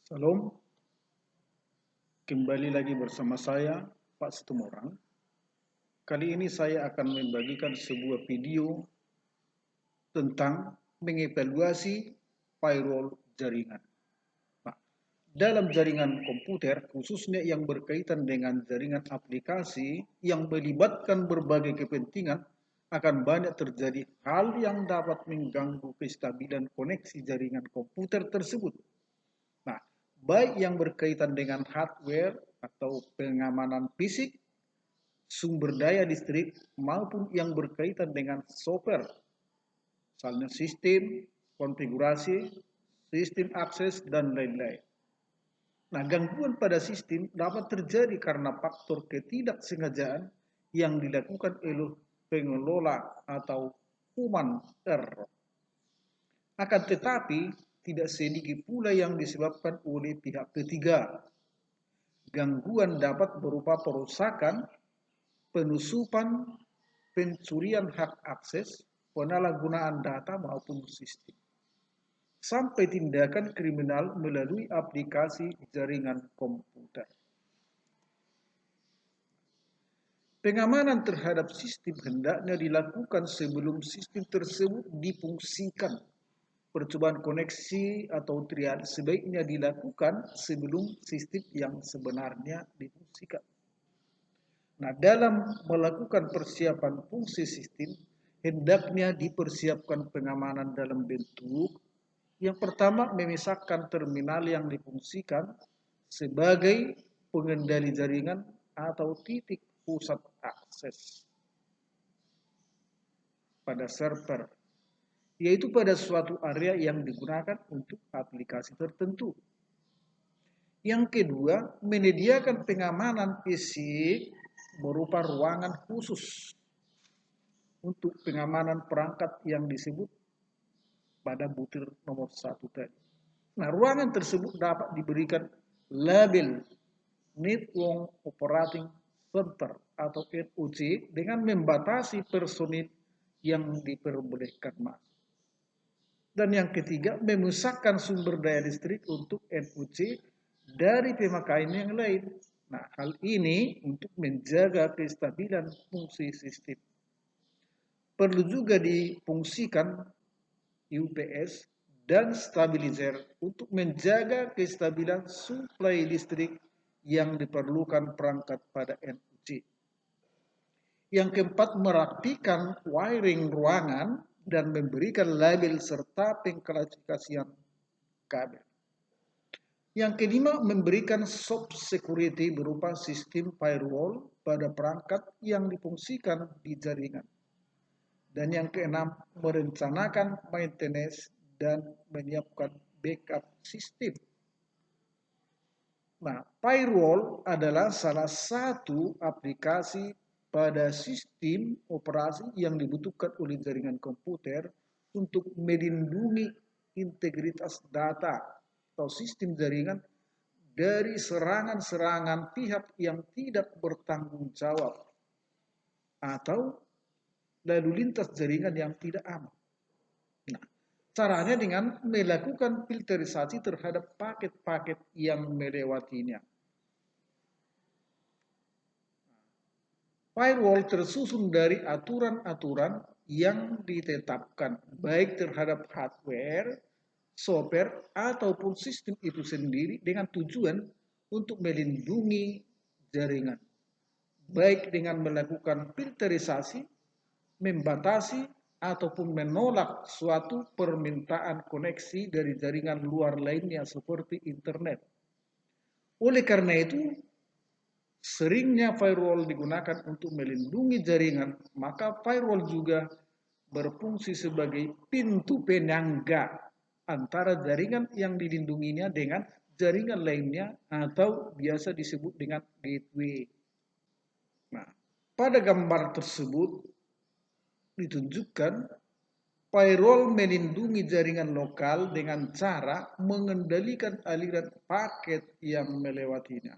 Salam, kembali lagi bersama saya, Pak Situmorang. Kali ini saya akan membagikan sebuah video tentang mengevaluasi firewall jaringan. Nah, dalam jaringan komputer, khususnya yang berkaitan dengan jaringan aplikasi yang melibatkan berbagai kepentingan, akan banyak terjadi hal yang dapat mengganggu kestabilan koneksi jaringan komputer tersebut. Nah, baik yang berkaitan dengan hardware atau pengamanan fisik, sumber daya listrik, maupun yang berkaitan dengan software, misalnya sistem, konfigurasi, sistem akses, dan lain-lain. Nah, gangguan pada sistem dapat terjadi karena faktor ketidaksengajaan yang dilakukan oleh pengelola atau human error. Akan tetapi, tidak sedikit pula yang disebabkan oleh pihak ketiga. Gangguan dapat berupa perusakan, penusupan, pencurian hak akses, penyalahgunaan data maupun sistem, sampai tindakan kriminal melalui aplikasi jaringan komputer. Pengamanan terhadap sistem hendaknya dilakukan sebelum sistem tersebut difungsikan. Percobaan koneksi atau trial sebaiknya dilakukan sebelum sistem yang sebenarnya difungsikan. Nah, dalam melakukan persiapan fungsi sistem, hendaknya dipersiapkan pengamanan dalam bentuk yang pertama memisahkan terminal yang difungsikan sebagai pengendali jaringan atau titik pusat akses pada server, yaitu pada suatu area yang digunakan untuk aplikasi tertentu. Yang kedua, menyediakan pengamanan fisik berupa ruangan khusus untuk pengamanan perangkat yang disebut pada butir nomor 1 tadi. Nah, ruangan tersebut dapat diberikan label Network Operating Center atau NOC dengan membatasi personil yang diperbolehkan masuk. Dan yang ketiga, memisahkan sumber daya listrik untuk NOC dari pemakaian yang lain. Nah, hal ini untuk menjaga kestabilan fungsi sistem. Perlu juga difungsikan UPS dan stabilizer untuk menjaga kestabilan suplai listrik yang diperlukan perangkat pada NOC. Yang keempat, merapikan wiring ruangan dan memberikan label serta pengklasifikasian kabel. Yang kelima, memberikan soft security berupa sistem firewall pada perangkat yang difungsikan di jaringan. Dan yang keenam, merencanakan maintenance dan menyiapkan backup sistem. Nah, firewall adalah salah satu aplikasi pada sistem operasi yang dibutuhkan oleh jaringan komputer untuk melindungi integritas data atau sistem jaringan dari serangan-serangan pihak yang tidak bertanggung jawab atau lalu lintas jaringan yang tidak aman. Nah, caranya dengan melakukan filterisasi terhadap paket-paket yang melewatinya. Firewall tersusun dari aturan-aturan yang ditetapkan baik terhadap hardware, software, ataupun sistem itu sendiri dengan tujuan untuk melindungi jaringan. Baik dengan melakukan filterisasi, membatasi, ataupun menolak suatu permintaan koneksi dari jaringan luar lainnya seperti internet. Oleh karena itu, seringnya firewall digunakan untuk melindungi jaringan, maka firewall juga berfungsi sebagai pintu penyangga antara jaringan yang dilindunginya dengan jaringan lainnya atau biasa disebut dengan gateway. Nah, pada gambar tersebut ditunjukkan firewall melindungi jaringan lokal dengan cara mengendalikan aliran paket yang melewatinya.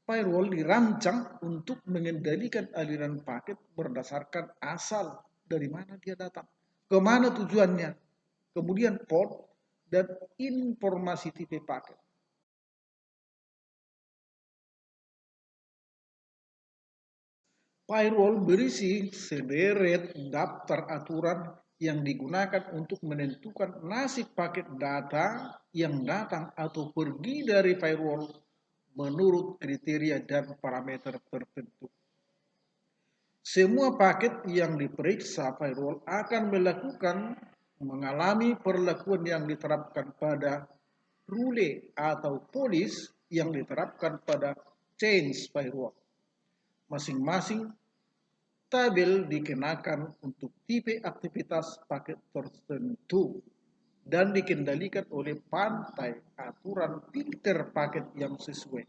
Firewall dirancang untuk mengendalikan aliran paket berdasarkan asal dari mana dia datang, kemana tujuannya, kemudian port dan informasi tipe paket. Firewall berisi sederet daftar aturan yang digunakan untuk menentukan nasib paket data yang datang atau pergi dari firewall menurut kriteria dan parameter tertentu. Semua paket yang diperiksa firewall akan mengalami perlakuan yang diterapkan pada rule atau policy yang diterapkan pada change firewall. Masing-masing tabel dikenakan untuk tipe aktivitas paket tertentu dan dikendalikan oleh pantai aturan filter paket yang sesuai.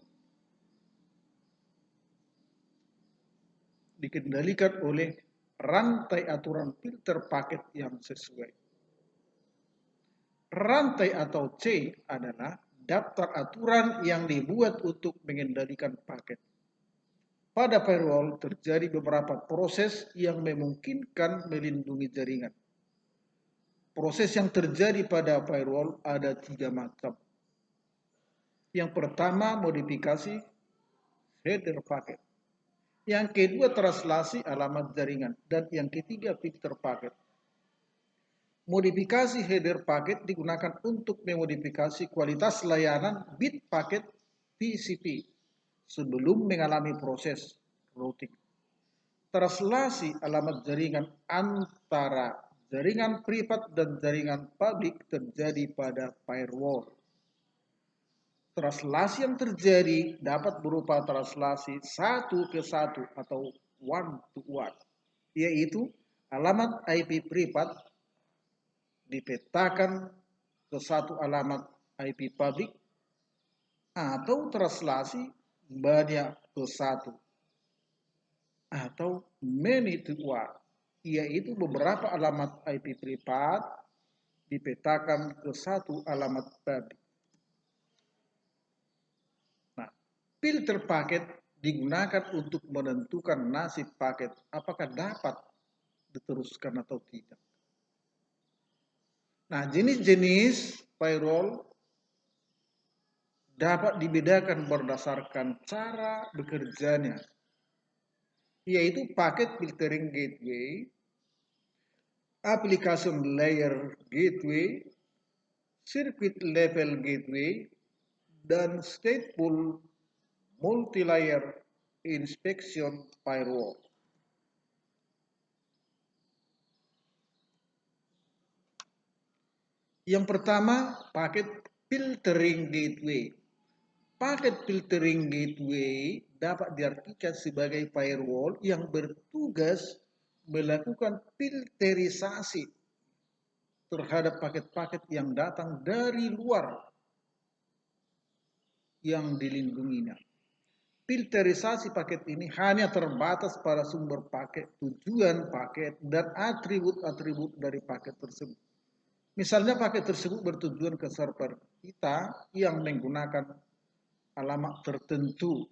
Dikendalikan oleh rantai aturan filter paket yang sesuai. Rantai atau C adalah daftar aturan yang dibuat untuk mengendalikan paket. Pada firewall terjadi beberapa proses yang memungkinkan melindungi jaringan. Proses yang terjadi pada firewall ada 3 macam. Yang pertama, modifikasi header paket. Yang kedua, translasi alamat jaringan. Dan yang ketiga, filter paket. Modifikasi header paket digunakan untuk memodifikasi kualitas layanan bit paket TCP sebelum mengalami proses routing. Translasi alamat jaringan antara jaringan privat dan jaringan publik terjadi pada firewall. Translasi yang terjadi dapat berupa translasi satu ke satu atau one to one, yaitu alamat IP privat dipetakan ke satu alamat IP publik, atau translasi banyak ke satu atau many to one, yaitu beberapa alamat IP privat dipetakan ke satu alamat publik. Nah, filter paket digunakan untuk menentukan nasib paket apakah dapat diteruskan atau tidak. Nah, jenis-jenis firewall dapat dibedakan berdasarkan cara bekerjanya, yaitu packet filtering gateway, application layer gateway, circuit level gateway, dan stateful multi-layer inspection firewall. Yang pertama, packet filtering gateway. Packet filtering gateway dapat diartikan sebagai firewall yang bertugas melakukan filterisasi terhadap paket-paket yang datang dari luar yang dilindunginya. Filterisasi paket ini hanya terbatas pada sumber paket, tujuan paket, dan atribut-atribut dari paket tersebut. Misalnya paket tersebut bertujuan ke server kita yang menggunakan alamat tertentu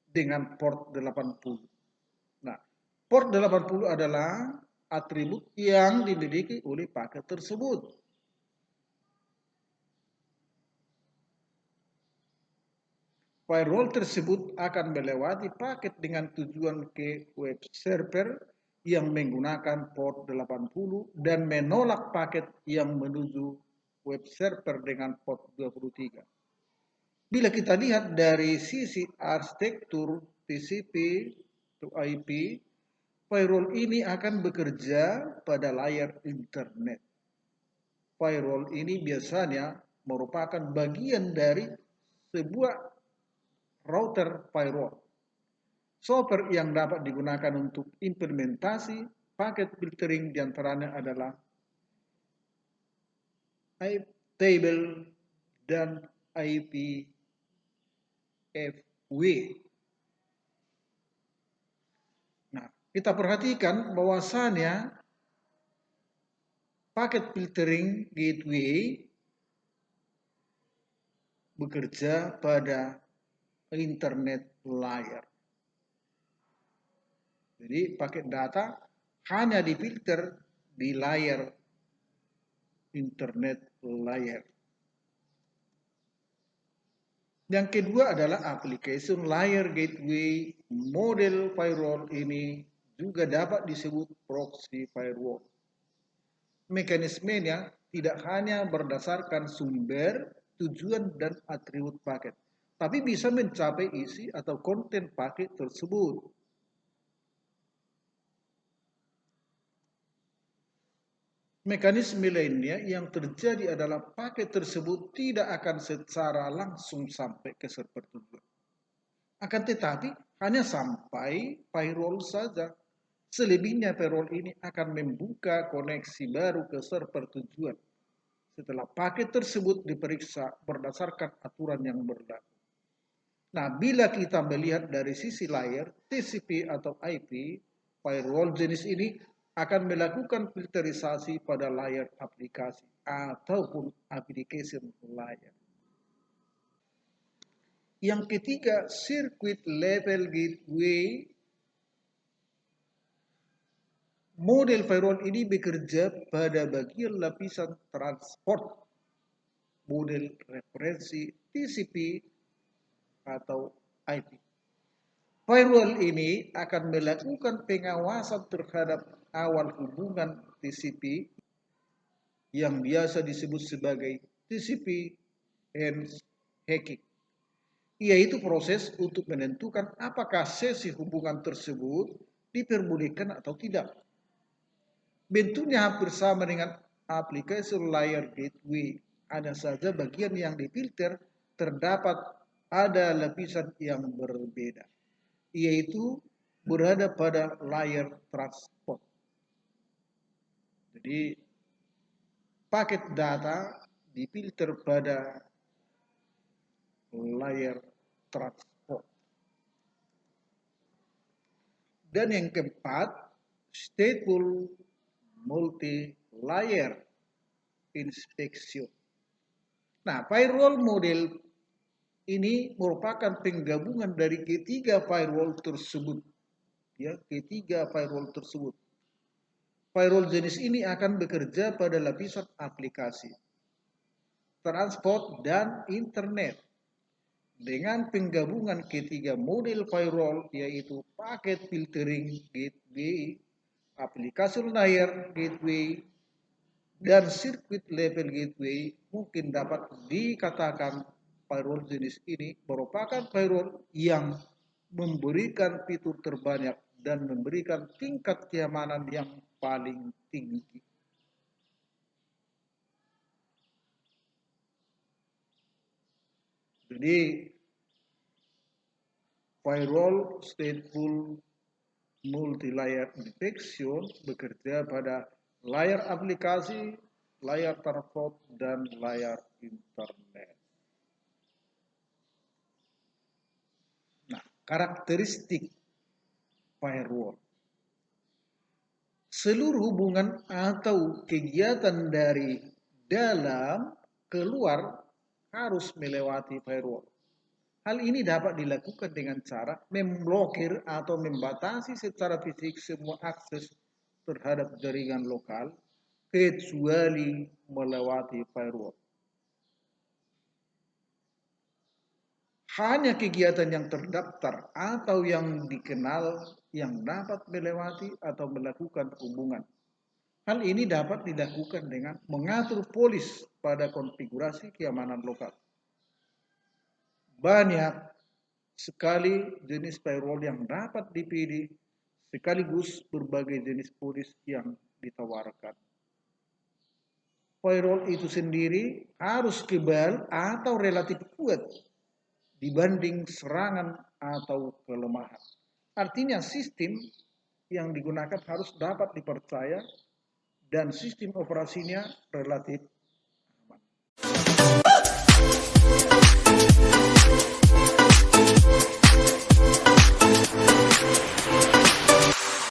dengan port 80. Nah, port 80 adalah atribut yang dimiliki oleh paket tersebut. Firewall tersebut akan melewati paket dengan tujuan ke web server yang menggunakan port 80 dan menolak paket yang menuju web server dengan port 23. Bila kita lihat dari sisi arsitektur TCP to IP, firewall ini akan bekerja pada layar internet. Firewall ini biasanya merupakan bagian dari sebuah router firewall. Software yang dapat digunakan untuk implementasi paket filtering diantaranya adalah Airtable dan IPFW. Nah, kita perhatikan bahwasannya paket filtering gateway bekerja pada internet layar. Jadi paket data hanya difilter di layar internet layar. Yang kedua adalah application layer gateway. Model firewall ini juga dapat disebut proxy firewall. Mekanismenya tidak hanya berdasarkan sumber, tujuan, dan atribut paket, tapi bisa mencapai isi atau konten paket tersebut. Mekanisme lainnya yang terjadi adalah paket tersebut tidak akan secara langsung sampai ke server tujuan. Akan tetapi hanya sampai firewall saja. Selebihnya firewall ini akan membuka koneksi baru ke server tujuan setelah paket tersebut diperiksa berdasarkan aturan yang berlaku. Nah, bila kita melihat dari sisi layer, TCP atau IP, firewall jenis ini akan melakukan filterisasi pada layer aplikasi ataupun application layer. Yang ketiga, circuit level gateway. Model firewall ini bekerja pada bagian lapisan transport, model referensi TCP atau IP. Firewall ini akan melakukan pengawasan terhadap awal hubungan TCP yang biasa disebut sebagai TCP handshake, yaitu proses untuk menentukan apakah sesi hubungan tersebut diperbolehkan atau tidak. Bentuknya hampir sama dengan application layer gateway, hanya saja bagian yang difilter terdapat ada lapisan yang berbeda, yaitu berada pada layer transport. Jadi paket data difilter pada layer transport. Dan yang keempat, stateful multi-layer inspection. Nah, firewall model ini merupakan penggabungan dari ketiga firewall tersebut. Ya, ketiga firewall tersebut. Firewall jenis ini akan bekerja pada lapisan aplikasi, transport, dan internet. Dengan penggabungan ketiga model firewall, yaitu paket filtering gateway, application layer gateway, dan circuit level gateway, mungkin dapat dikatakan firewall jenis ini merupakan firewall yang memberikan fitur terbanyak dan memberikan tingkat keamanan yang paling tinggi. Jadi firewall stateful multi-layer detection bekerja pada layar aplikasi, layar transport, dan layar internet. Nah, karakteristik firewall. Seluruh hubungan atau kegiatan dari dalam keluar harus melewati firewall. Hal ini dapat dilakukan dengan cara memblokir atau membatasi secara fisik semua akses terhadap jaringan lokal kecuali melewati firewall. Hanya kegiatan yang terdaftar atau yang dikenal yang dapat melewati atau melakukan hubungan. Hal ini dapat dilakukan dengan mengatur polis pada konfigurasi keamanan lokal. Banyak sekali jenis firewall yang dapat dipilih, sekaligus berbagai jenis polis yang ditawarkan. Firewall itu sendiri harus kebal atau relatif kuat dibanding serangan atau kelemahan. Artinya sistem yang digunakan harus dapat dipercaya dan sistem operasinya relatif